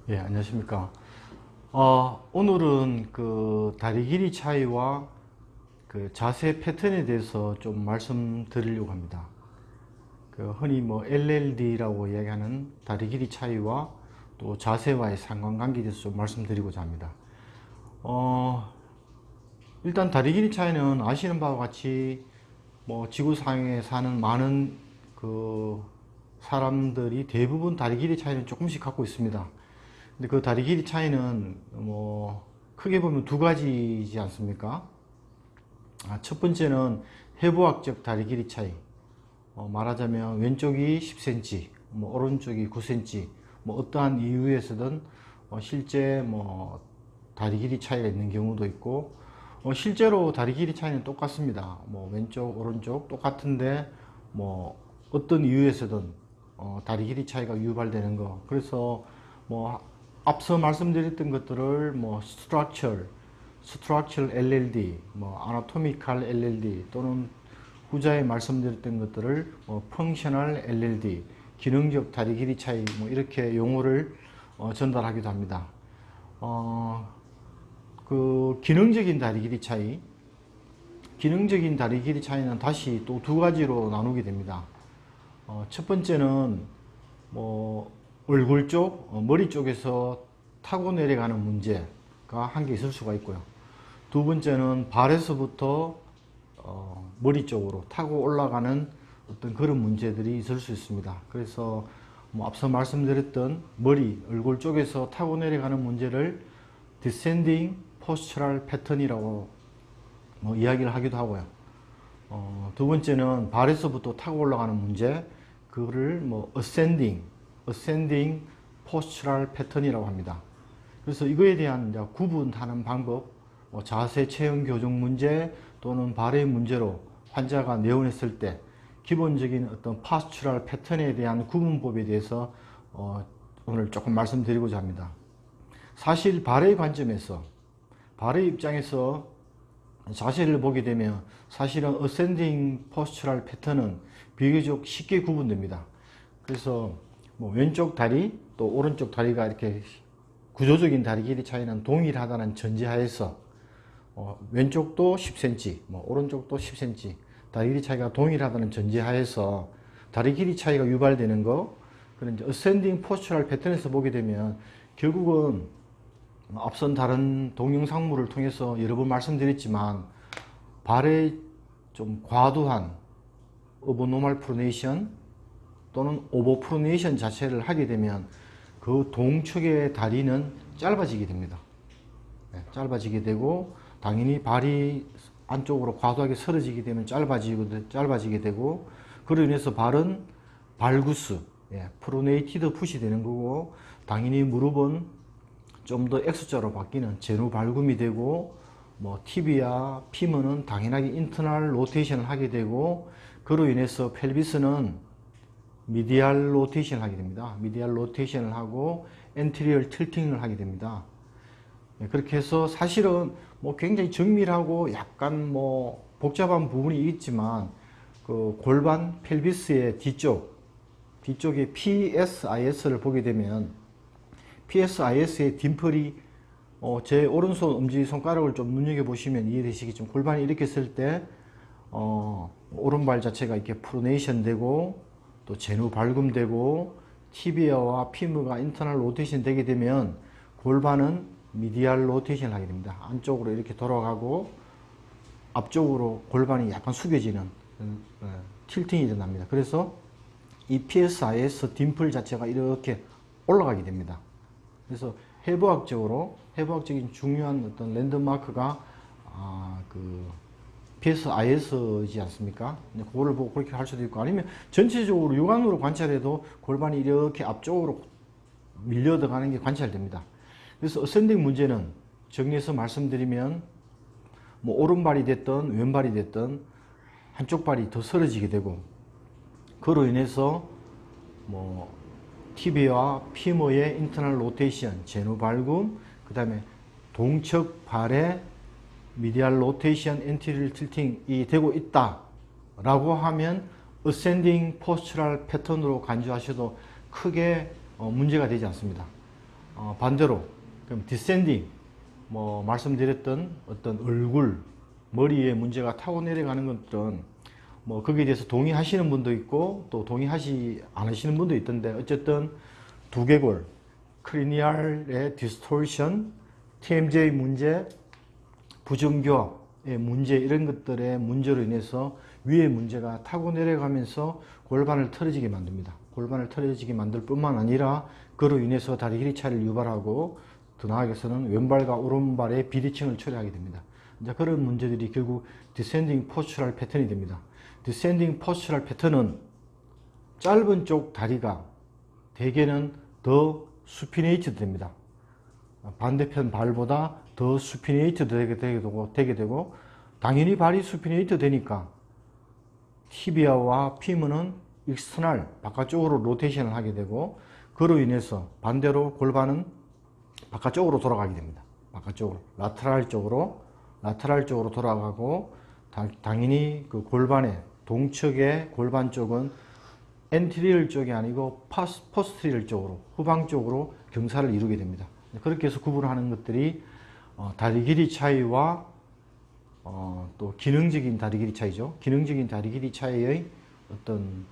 예, 안녕하십니까. 오늘은 그 다리 길이 차이와 그 자세 패턴에 대해서 좀 말씀드리려고 합니다. 그 흔히 뭐 LLD라고 이야기하는 다리 길이 차이와 또 자세와의 상관관계에 대해서 좀 말씀드리고자 합니다. 일단 다리 길이 차이는 아시는 바와 같이 뭐 지구상에 사는 많은 그 사람들이 대부분 다리 길이 차이는 조금씩 갖고 있습니다. 근데 그 다리 길이 차이는 뭐 크게 보면 두 가지지 않습니까? 첫 번째는 해부학적 다리 길이 차이. 말하자면 왼쪽이 10cm, 뭐 오른쪽이 9cm, 뭐 어떠한 이유에서든 실제 뭐 다리 길이 차이가 있는 경우도 있고, 실제로 다리 길이 차이는 똑같습니다. 뭐 왼쪽, 오른쪽 똑같은데 뭐 어떤 이유에서든 다리 길이 차이가 유발되는 거. 그래서 뭐 앞서 말씀드렸던 것들을 뭐 structural LLD, 뭐 anatomical LLD 또는 후자에 말씀드렸던 것들을 functional LLD, 기능적 다리 길이 차이 뭐 이렇게 용어를 전달하기도 합니다. 그 기능적인 다리 길이 차이, 기능적인 다리 길이 차이는 다시 또 두 가지로 나누게 됩니다. 첫 번째는 뭐 얼굴 쪽, 머리 쪽에서 타고 내려가는 문제가 한 개 있을 수가 있고요. 두 번째는 발에서부터 머리 쪽으로 타고 올라가는 어떤 그런 문제들이 있을 수 있습니다. 그래서 뭐 앞서 말씀드렸던 머리, 얼굴 쪽에서 타고 내려가는 문제를 descending postural pattern이라고 뭐 이야기를 하기도 하고요. 두 번째는 발에서부터 타고 올라가는 문제, 그거를 뭐 ascending postural pattern이라고 합니다. 그래서 이거에 대한 구분하는 방법, 뭐 자세 체형 교정 문제 또는 발의 문제로 환자가 내원했을 때 기본적인 어떤 postural 패턴에 대한 구분법에 대해서 오늘 조금 말씀드리고자 합니다. 사실 발의 관점에서, 발의 입장에서 자세를 보게 되면 사실은 ascending postural 패턴은 비교적 쉽게 구분됩니다. 그래서 뭐 왼쪽 다리 또 오른쪽 다리가 이렇게 구조적인 다리 길이 차이는 동일하다는 전제하에서 왼쪽도 10cm, 뭐 오른쪽도 10cm 다리 길이 차이가 동일하다는 전제하에서 다리 길이 차이가 유발되는 거, 그런 이제 ascending postural 패턴에서 보게 되면 결국은 앞선 다른 동영상물을 통해서 여러 번 말씀드렸지만 발의 좀 과도한 abnormal pronation 또는 over pronation 자체를 하게 되면 그 동측의 다리는 짧아지게 됩니다. 짧아지게 되고 당연히 발이 안쪽으로 과도하게 설어지게 되면 짧아지게 되고, 그로 인해서 발은 발구스, 프로네이티드 풋이 되는 거고, 당연히 무릎은 좀 더 X자로 바뀌는 제누 발굼이 되고, 뭐 티비아, 피머는 당연하게 인터널 로테이션을 하게 되고, 그로 인해서 펠비스는 미디알 로테이션을 하게 됩니다. 미디알 로테이션을 하고 엔티리얼 틸팅을 하게 됩니다. 그렇게 해서 사실은 뭐 굉장히 정밀하고 약간 뭐 복잡한 부분이 있지만 그 골반 펠비스의 뒤쪽에 PSIS를 보게 되면 PSIS의 딤플이 제 오른손 엄지손가락을 좀 눈여겨보시면 이해되시겠지만 골반이 이렇게 쓸 때 오른발 자체가 이렇게 프로네이션 되고 또 제누 발굼되고 티비아와 피무가 인터널 로테이션 되게 되면 골반은 미디알 로테이션을 하게 됩니다. 안쪽으로 이렇게 돌아가고 앞쪽으로 골반이 약간 숙여지는 틸팅이 일어납니다. 그래서 이 PSIS 딤플 자체가 이렇게 올라가게 됩니다. 그래서 해부학적인 중요한 어떤 랜드마크가 그 PSIS이지 않습니까? 그거를 보고 그렇게 할 수도 있고, 아니면 전체적으로 육안으로 관찰해도 골반이 이렇게 앞쪽으로 밀려 들어가는 게 관찰됩니다. 그래서 어센딩 문제는 정리해서 말씀드리면 뭐 오른발이 됐든 왼발이 됐든 한쪽 발이 더 설어지게 되고, 그로 인해서 뭐 티비와 피머의 인터널 로테이션, 제누 발굼, 그 다음에 동측 발의 미디알 로테이션, 엔티리얼 틸팅이 되고 있다 라고 하면 ascending postural 패턴으로 간주하셔도 크게 문제가 되지 않습니다. 반대로 그럼 디센딩 뭐 말씀드렸던 어떤 얼굴, 머리에 문제가 타고 내려가는 것들은 뭐 거기에 대해서 동의하시는 분도 있고 또 동의하지 않으시는 분도 있던데 어쨌든 두개골, 크리니알의 디스토션, TMJ 문제, 부정교합의 문제 이런 것들의 문제로 인해서 위에 문제가 타고 내려가면서 골반을 틀어지게 만듭니다. 골반을 틀어지게 만들 뿐만 아니라 그로 인해서 다리 길이 차이를 유발하고 더 나아가서는 왼발과 오른발의 비대칭을 초래하게 됩니다. 이제 그런 문제들이 결국 디센딩 포스처럴 패턴이 됩니다. 디센딩 포스처럴 패턴은 짧은 쪽 다리가 대개는 더 수피네이트 됩니다. 반대편 발보다 더 수피네이트 되게 되고 당연히 발이 수피네이트 되니까 티비아와 피문은 익스터널 바깥쪽으로 로테이션을 하게 되고 그로 인해서 반대로 골반은 바깥쪽으로 돌아가게 됩니다. 바깥쪽으로 라테랄 쪽으로 돌아가고 당연히 그 골반의 동측의 골반 쪽은 엔티리얼 쪽이 아니고 포스트리얼 쪽으로 후방 쪽으로 경사를 이루게 됩니다. 그렇게 해서 구분하는 것들이 다리 길이 차이와 또 기능적인 다리 길이 차이죠. 기능적인 다리 길이 차이의 어떤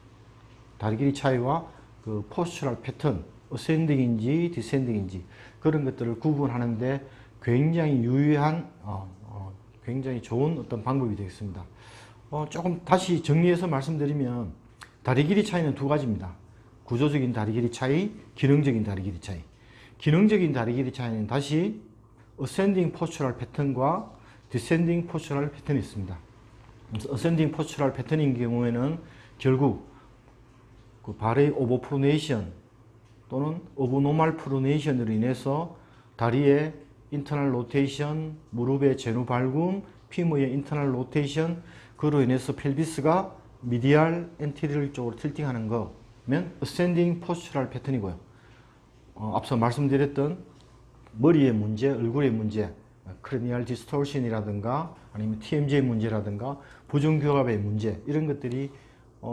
다리 길이 차이와 그 포스처럴 패턴, 어센딩인지 디센딩인지 그런 것들을 구분하는데 굉장히 유효한 굉장히 좋은 어떤 방법이 되겠습니다. 조금 다시 정리해서 말씀드리면 다리 길이 차이는 두 가지입니다. 구조적인 다리 길이 차이, 기능적인 다리 길이 차이. 기능적인 다리 길이 차이는 다시 어센딩 포스처럴 패턴과 디센딩 포스처럴 패턴이 있습니다. 어센딩 포스처럴 패턴인 경우에는 결국 그 발의 오버프로네이션 또는 오브노멀 프로네이션으로 인해서 다리의 인터널 로테이션, 무릎의 제누 발굼, 피무의 인터널 로테이션, 그로 인해서 펠비스가 미디알 엔티리얼 쪽으로 틸팅하는 거면 어센딩 포스처럴 패턴이고요. 앞서 말씀드렸던 머리의 문제, 얼굴의 문제, 크레니얼 디스토션이라든가 아니면 TMJ 문제라든가 부정교합의 문제 이런 것들이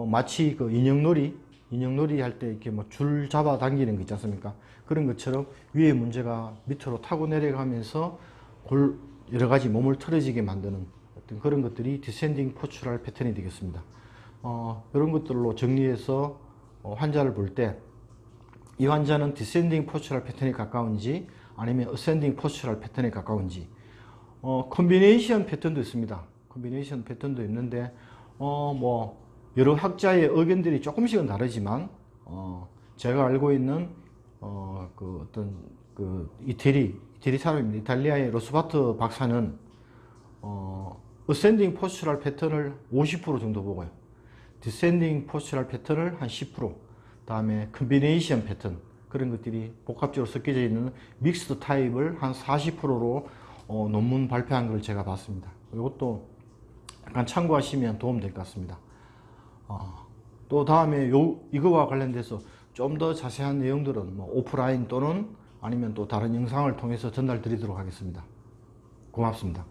마치 그 인형놀이 할 때 이렇게 뭐 줄 잡아 당기는 거 있지 않습니까? 그런 것처럼 위에 문제가 밑으로 타고 내려가면서 여러 가지 몸을 틀어지게 만드는 어떤 그런 것들이 디센딩 포스처럴 패턴이 되겠습니다. 이런 것들로 정리해서 환자를 볼 때 이 환자는 디센딩 포스처럴 패턴에 가까운지 아니면 어센딩 포스처럴 패턴에 가까운지 콤비네이션 패턴도 있습니다. 콤비네이션 패턴도 있는데 뭐 여러 학자의 의견들이 조금씩은 다르지만 제가 알고 있는 그 어떤 그 이태리 사람입니다. 이탈리아의 로스바트 박사는 어센딩 포스처럴 패턴을 50% 정도 보고요. 디센딩 포스처럴 패턴을 한 10%, 다음에 콤비네이션 패턴 그런 것들이 복합적으로 섞여져 있는 믹스드 타입을 한 40%로 논문 발표한 걸 제가 봤습니다. 이것도 약간 참고하시면 도움 될 것 같습니다. 또 다음에 이거와 관련돼서 좀 더 자세한 내용들은 뭐 오프라인 또는 아니면 또 다른 영상을 통해서 전달 드리도록 하겠습니다. 고맙습니다.